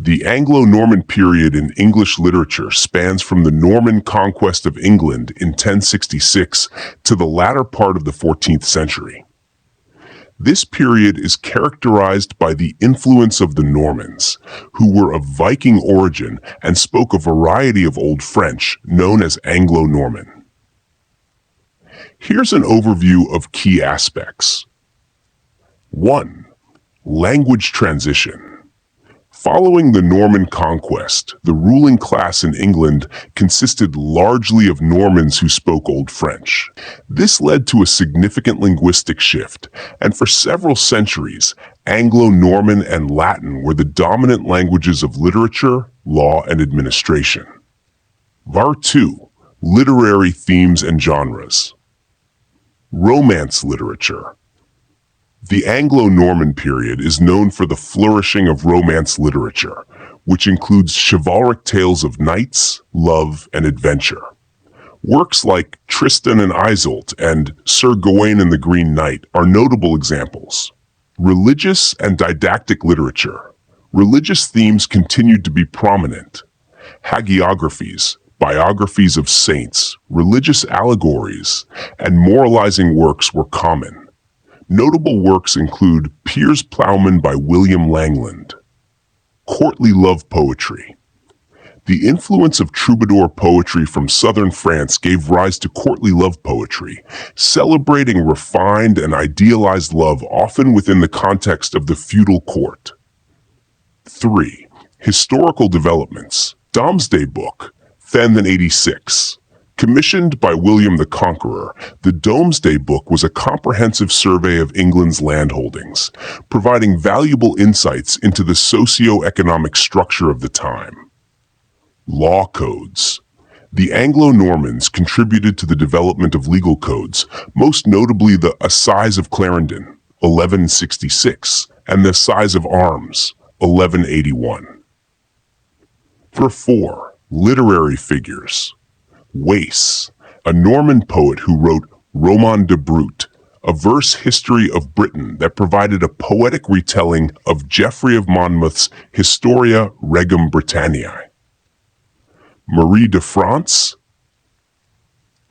The Anglo-Norman period in English literature spans from the Norman Conquest of England in 1066 to the latter part of the 14th century. This period is characterized by the influence of the Normans, who were of Viking origin and spoke a variety of Old French known as Anglo-Norman. Here's an overview of key aspects. 1. Language transition. Following the Norman conquest, the ruling class in England consisted largely of Normans who spoke Old French. This led to a significant linguistic shift, and for several centuries, Anglo-Norman and Latin were the dominant languages of literature, law, and administration. Var 2. Literary themes and genres. Romance literature. The Anglo-Norman period is known for the flourishing of romance literature, which includes chivalric tales of knights, love, and adventure. Works like Tristan and Iseult and Sir Gawain and the Green Knight are notable examples. Religious and didactic literature. Religious themes continued to be prominent. Hagiographies, biographies of saints, religious allegories, and moralizing works were common. Notable works include Piers Plowman by William Langland. Courtly love poetry. The influence of troubadour poetry from southern France gave rise to courtly love poetry, celebrating refined and idealized love often within the context of the feudal court. 3. Historical developments. Domesday Book, Fen 86. Commissioned by William the Conqueror, the Domesday Book was a comprehensive survey of England's landholdings, providing valuable insights into the socio-economic structure of the time. Law codes. The Anglo-Normans contributed to the development of legal codes, most notably the Assize of Clarendon, 1166, and the Assize of Arms, 1181. 4. Literary figures. Wace, a Norman poet who wrote Roman de Brut, a verse history of Britain that provided a poetic retelling of Geoffrey of Monmouth's Historia Regum Britanniae. Marie de France,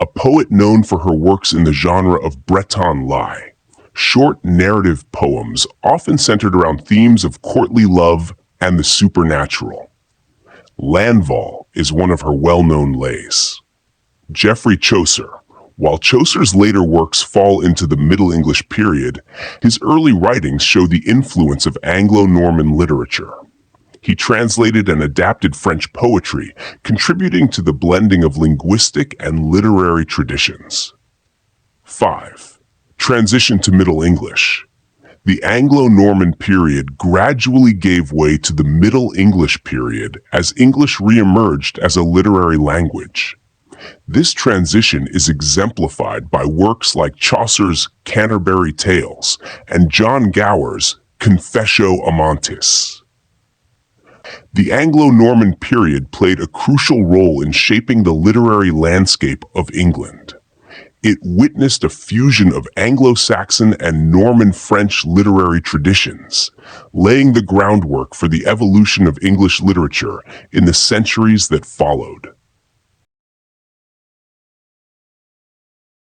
a poet known for her works in the genre of Breton lie, short narrative poems often centered around themes of courtly love and the supernatural. Lanval is one of her well-known lays. Geoffrey Chaucer. While Chaucer's later works fall into the Middle English period, his early writings show the influence of Anglo-Norman literature. He translated and adapted French poetry, contributing to the blending of linguistic and literary traditions. 5. Transition to Middle English. The Anglo-Norman period gradually gave way to the Middle English period as English re-emerged as a literary language. This transition is exemplified by works like Chaucer's Canterbury Tales and John Gower's Confessio Amantis. The Anglo-Norman period played a crucial role in shaping the literary landscape of England. It witnessed a fusion of Anglo-Saxon and Norman French literary traditions, laying the groundwork for the evolution of English literature in the centuries that followed.